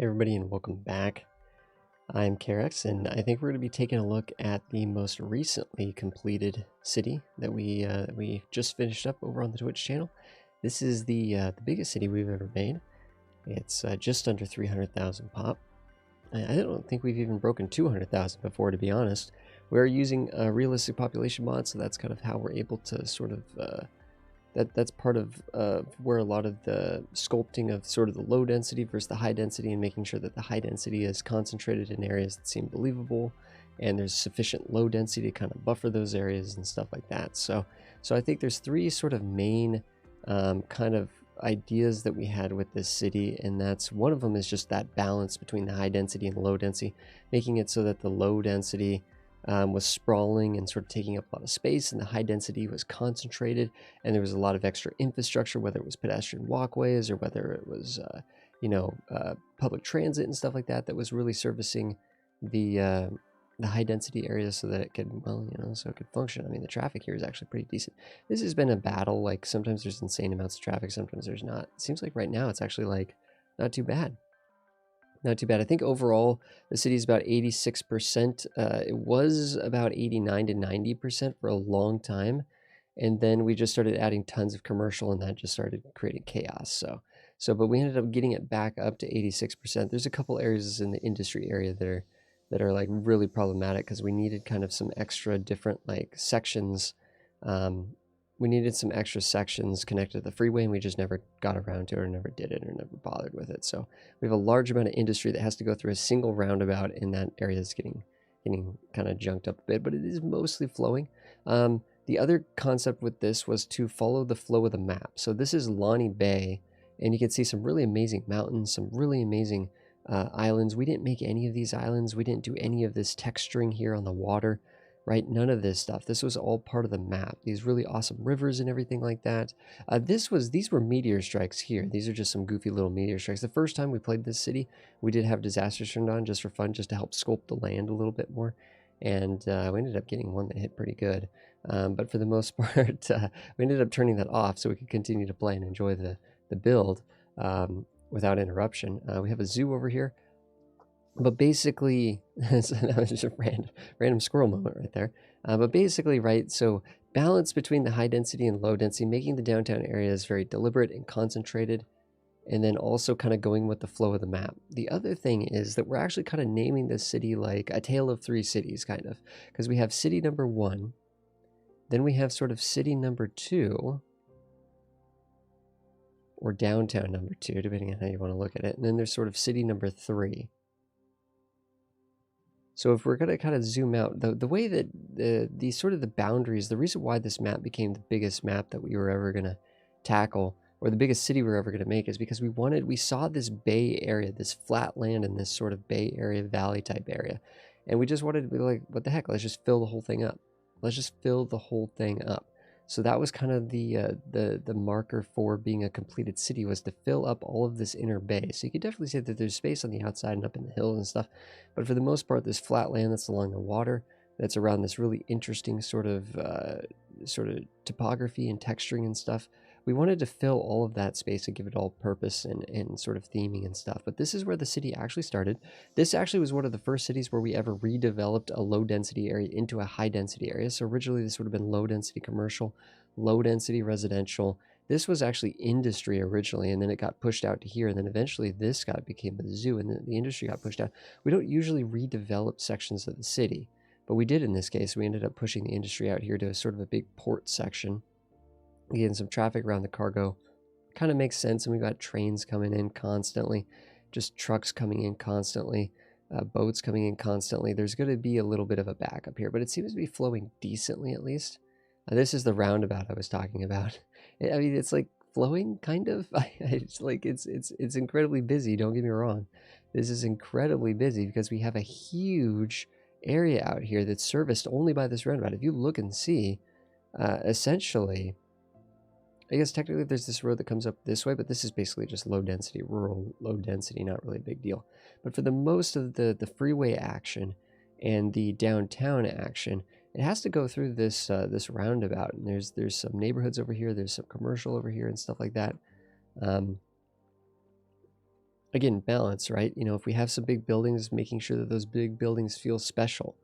Hey everybody, and welcome back. I'm Karex, and I think we're going to be taking a look at the most recently completed city that we just finished up over on the Twitch channel. This is the biggest city we've ever made. It's just under 300,000 pop. I don't think we've even broken 200,000 before, to be honest. We're using a realistic population mod, so that's kind of how we're able to sort of that's part of where a lot of the sculpting of sort of the low density versus the high density, and making sure that the high density is concentrated in areas that seem believable and there's sufficient low density to kind of buffer those areas and stuff like that. So I think there's three sort of main kind of ideas that we had with this city, and that's one of them is just that balance between the high density and the low density, making it so that the low density was sprawling and sort of taking up a lot of space, and the high density was concentrated, and there was a lot of extra infrastructure, whether it was pedestrian walkways or whether it was public transit and stuff like that, that was really servicing the high density areas so that it could, well, so it could function. I mean, the traffic here is actually pretty decent. This has been a battle. Like, sometimes there's insane amounts of traffic, sometimes there's not. It seems like right now it's actually like not too bad. Not too bad. I think overall the city is about 86%. It was about 89 to 90% for a long time, and then we just started adding tons of commercial, and that just started creating chaos. But we ended up getting it back up to 86%. There's a couple areas in the industry area that are like really problematic because we needed kind of some extra different like sections. We needed some extra sections connected to the freeway, and we just never got around to it, or never did it, or never bothered with it. So we have a large amount of industry that has to go through a single roundabout in that area that's getting kind of junked up a bit, but it is mostly flowing. The other concept with this was to follow the flow of the map. So this is Lonnie Bay, and you can see some really amazing mountains, some really amazing islands. We didn't make any of these islands. We didn't do any of this texturing here on the water. Right, none of this stuff. This was all part of the map. These really awesome rivers and everything like that. These were meteor strikes here. These are just some goofy little meteor strikes. The first time we played this city, we did have disasters turned on just for fun, just to help sculpt the land a little bit more. And we ended up getting one that hit pretty good. But for the most part, we ended up turning that off so we could continue to play and enjoy the build without interruption. We have a zoo over here. But basically, so that was just a random squirrel moment right there. But basically, right, so balance between the high density and low density, making the downtown areas very deliberate and concentrated, and then also kind of going with the flow of the map. The other thing is that we're actually kind of naming this city like a tale of three cities, kind of, because we have city number 1, then we have sort of city number 2, or downtown number 2, depending on how you want to look at it, and then there's sort of city number 3. So if we're going to kind of zoom out, the way that the sort of the boundaries, the reason why this map became the biggest map that we were ever going to tackle, or the biggest city we were ever going to make, is because we saw this bay area, this flat land in this sort of bay area, valley type area. And we just wanted to be like, what the heck, let's just fill the whole thing up. Let's just fill the whole thing up. So that was kind of the marker for being a completed city, was to fill up all of this inner bay. So you could definitely say that there's space on the outside and up in the hills and stuff, but for the most part, this flat land that's along the water, that's around this really interesting sort of topography and texturing and stuff, we wanted to fill all of that space and give it all purpose and sort of theming and stuff. But this is where the city actually started. This actually was one of the first cities where we ever redeveloped a low density area into a high density area. So originally this would have been low density commercial, low density residential. This was actually industry originally, and then it got pushed out to here, and then eventually this became the zoo, and then the industry got pushed out. We don't usually redevelop sections of the city, but we did in this case. We ended up pushing the industry out here to a sort of a big port section, getting some traffic around the cargo. Kind of makes sense, and we've got trains coming in constantly, just trucks coming in constantly, boats coming in constantly. There's going to be a little bit of a backup here, but it seems to be flowing decently, at least. This is the roundabout I was talking about. I mean, it's like flowing, kind of. It's like it's incredibly busy. Don't get me wrong. This is incredibly busy because we have a huge area out here that's serviced only by this roundabout. If you look and see, essentially, I guess technically there's this road that comes up this way, but this is basically just low density, rural low density, not really a big deal. But for the most of the freeway action and the downtown action, it has to go through this this roundabout, and there's some neighborhoods over here, there's some commercial over here and stuff like that. again, balance, right? You know, if we have some big buildings, making sure that those big buildings feel special,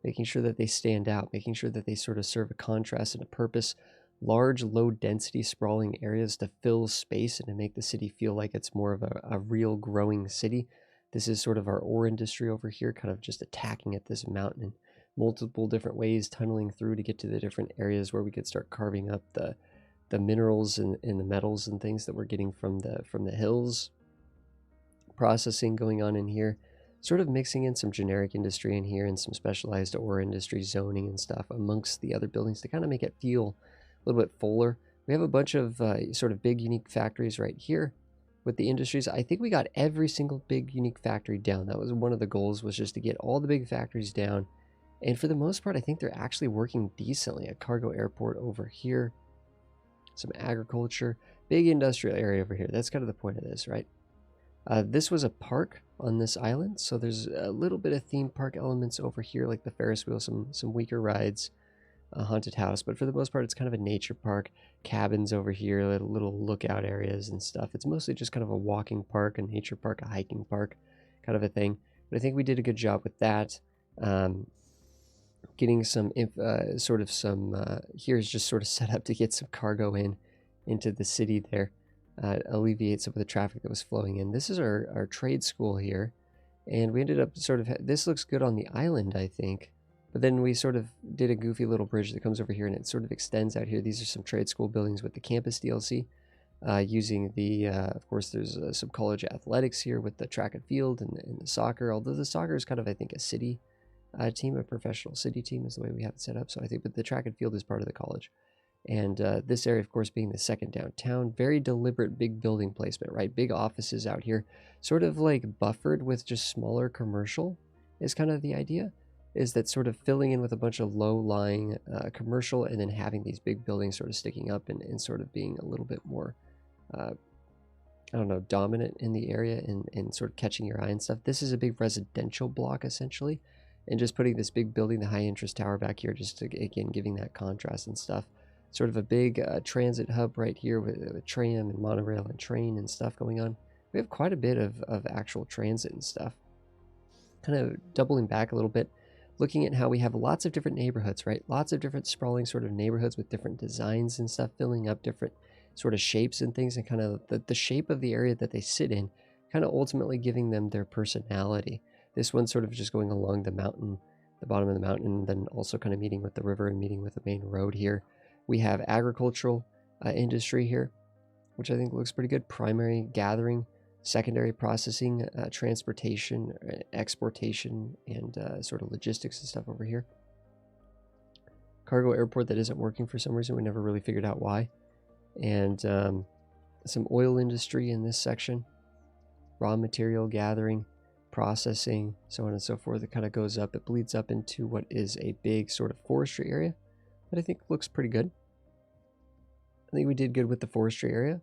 making sure that they stand out, making sure that they sort of serve a contrast and a purpose. Large, low density, sprawling areas to fill space and to make the city feel like it's more of a real growing city. This is sort of our ore industry over here, kind of just attacking at this mountain in multiple different ways, tunneling through to get to the different areas where we could start carving up the minerals and the metals and things that we're getting from the hills. Processing going on in here, sort of mixing in some generic industry in here and some specialized ore industry zoning and stuff amongst the other buildings to kind of make it feel a little bit fuller. We have a bunch of sort of big unique factories right here with the industries. I think we got every single big unique factory down. That was one of the goals, was just to get all the big factories down. And for the most part, I think they're actually working decently. A cargo airport over here, some agriculture, big industrial area over here. That's kind of the point of this, right? This was a park on this island, so there's a little bit of theme park elements over here, like the Ferris wheel, some weaker rides, a haunted house, but for the most part, it's kind of a nature park. Cabins over here, little lookout areas and stuff. It's mostly just kind of a walking park, a nature park, a hiking park, kind of a thing. But I think we did a good job with that. Getting some here's just sort of set up to get some cargo into the city there. Alleviate some of the traffic that was flowing in. This is our trade school here, and we ended up sort of, this looks good on the island, I think, but then we sort of did a goofy little bridge that comes over here and it sort of extends out here. These are some trade school buildings with the campus DLC, using the, of course, there's some college athletics here with the track and field and the soccer, although the soccer is kind of, I think, a city team, a professional city team is the way we have it set up, so I think, but the track and field is part of the college. And this area, of course, being the second downtown, very deliberate big building placement, right? Big offices out here, sort of like buffered with just smaller commercial is kind of the idea, is that sort of filling in with a bunch of low-lying commercial and then having these big buildings sort of sticking up and sort of being a little bit more, I don't know, dominant in the area and sort of catching your eye and stuff. This is a big residential block, essentially, and just putting this big building, the high-interest tower back here, just to, again, giving that contrast and stuff. Sort of a big transit hub right here with tram and monorail and train and stuff going on. We have quite a bit of actual transit and stuff. Kind of doubling back a little bit, looking at how we have lots of different neighborhoods, right? Lots of different sprawling sort of neighborhoods with different designs and stuff, filling up different sort of shapes and things, and kind of the shape of the area that they sit in, kind of ultimately giving them their personality. This one's sort of just going along the mountain, the bottom of the mountain, and then also kind of meeting with the river and meeting with the main road here. We have agricultural industry here, which I think looks pretty good. Primary gathering, secondary processing, transportation, exportation, and sort of logistics and stuff over here. Cargo airport that isn't working for some reason. We never really figured out why. And some oil industry in this section. Raw material gathering, processing, so on and so forth. It kind of goes up. It bleeds up into what is a big sort of forestry area that I think looks pretty good. I think we did good with the forestry area.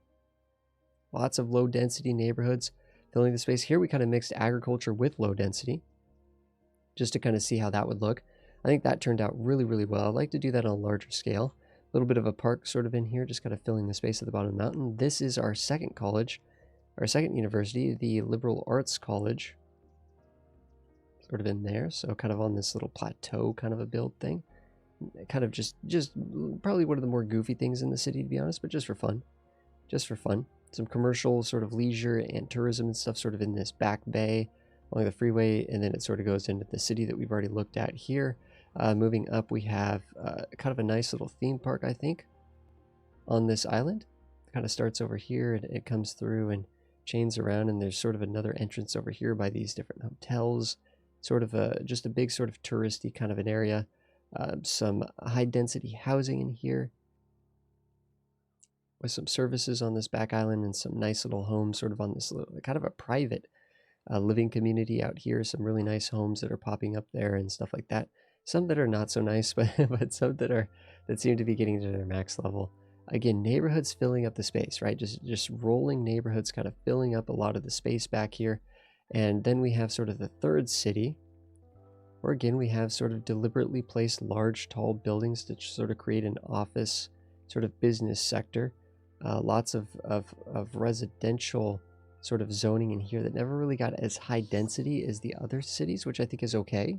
Lots of low density neighborhoods filling the space. Here we kind of mixed agriculture with low density, just to kind of see how that would look. I think that turned out really, really well. I'd like to do that on a larger scale. A little bit of a park sort of in here, just kind of filling the space at the bottom of the mountain. This is our second college, our second university, the Liberal Arts College, sort of in there. So kind of on this little plateau kind of a build thing. Kind of just probably one of the more goofy things in the city, to be honest, but just for fun. Just for fun. Some commercial sort of leisure and tourism and stuff sort of in this back bay along the freeway, and then it sort of goes into the city that we've already looked at here. Moving up, we have kind of a nice little theme park, I think, on this island. It kind of starts over here, and it comes through and chains around, and there's sort of another entrance over here by these different hotels. Sort of just a big sort of touristy kind of an area. Some high-density housing in here with some services on this back island and some nice little homes sort of on this little, kind of a private living community out here. Some really nice homes that are popping up there and stuff like that. Some that are not so nice, but some that seem to be getting to their max level. Again, neighborhoods filling up the space, right? Just rolling neighborhoods kind of filling up a lot of the space back here. And then we have sort of the third city, where again we have sort of deliberately placed large, tall buildings to sort of create an office sort of business sector. Lots of residential sort of zoning in here that never really got as high density as the other cities, which I think is okay.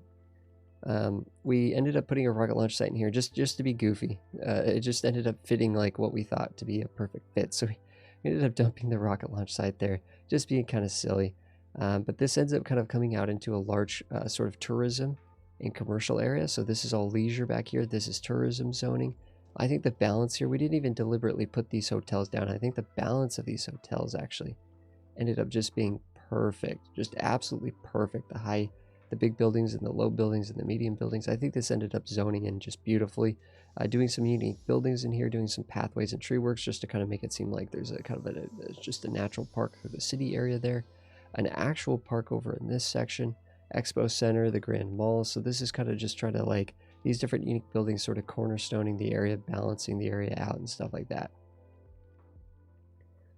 We ended up putting a rocket launch site in here just to be goofy. It just ended up fitting like what we thought to be a perfect fit. So we ended up dumping the rocket launch site there, just being kind of silly. But this ends up kind of coming out into a large sort of tourism and commercial area. So this is all leisure back here. This is tourism zoning. I think the balance here, we didn't even deliberately put these hotels down. I think the balance of these hotels actually ended up just being perfect, just absolutely perfect. The big buildings and the low buildings and the medium buildings. I think this ended up zoning in just beautifully. Doing some unique buildings in here, doing some pathways and tree works just to kind of make it seem like there's a kind of just a natural park through the city area there. An actual park over in this section, Expo Center, the Grand Mall. So this is kind of just trying to like these different unique buildings sort of cornerstoning the area, balancing the area out and stuff like that.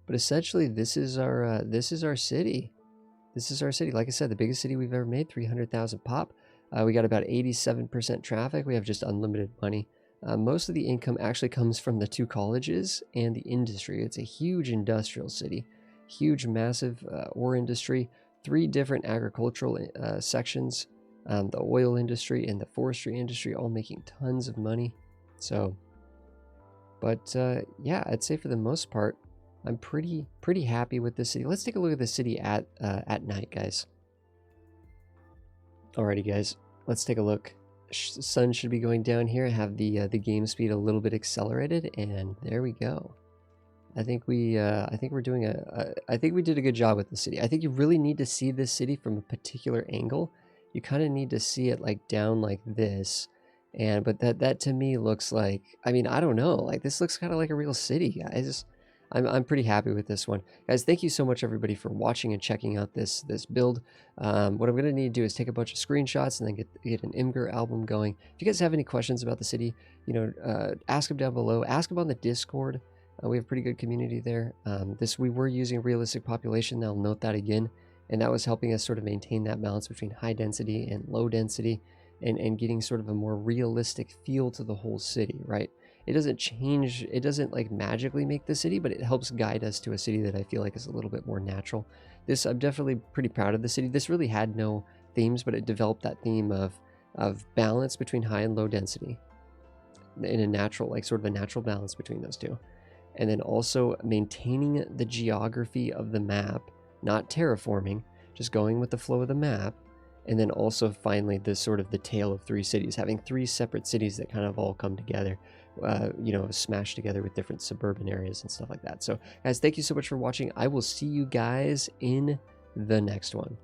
But essentially this is our city. This is our city. Like I said, the biggest city we've ever made, 300,000 pop. We got about 87% traffic. We have just unlimited money. Most of the income actually comes from the 2 colleges and the industry. It's a huge industrial city, huge, massive ore industry, 3 different agricultural sections, the oil industry and the forestry industry, all making tons of money. So, but yeah, I'd say for the most part, I'm pretty happy with this city. Let's take a look at the city at night, guys. Alrighty, guys, let's take a look. Sun should be going down here. Have the game speed a little bit accelerated, and there we go. I think we're doing I think we did a good job with the city. I think you really need to see this city from a particular angle. You kind of need to see it like down like this. But that to me looks like, I mean, I don't know, like this looks kind of like a real city, guys. I'm pretty happy with this one. Guys, thank you so much, everybody, for watching and checking out this build. What I'm going to need to do is take a bunch of screenshots and then get an Imgur album going. If you guys have any questions about the city, you know, ask them down below. Ask them on the Discord. We have a pretty good community there. We were using realistic population. I'll note that again. And that was helping us sort of maintain that balance between high density and low density and getting sort of a more realistic feel to the whole city, right? It doesn't change, it doesn't like magically make the city, but it helps guide us to a city that I feel like is a little bit more natural. I'm definitely pretty proud of the city. This really had no themes, but it developed that theme of balance between high and low density in a natural, like sort of a natural balance between those two. And then also maintaining the geography of the map, not terraforming, just going with the flow of the map. And then also finally this sort of the tale of 3 cities, having 3 separate cities that kind of all come together, you know, smashed together with different suburban areas and stuff like that. So guys, thank you so much for watching. I will see you guys in the next one.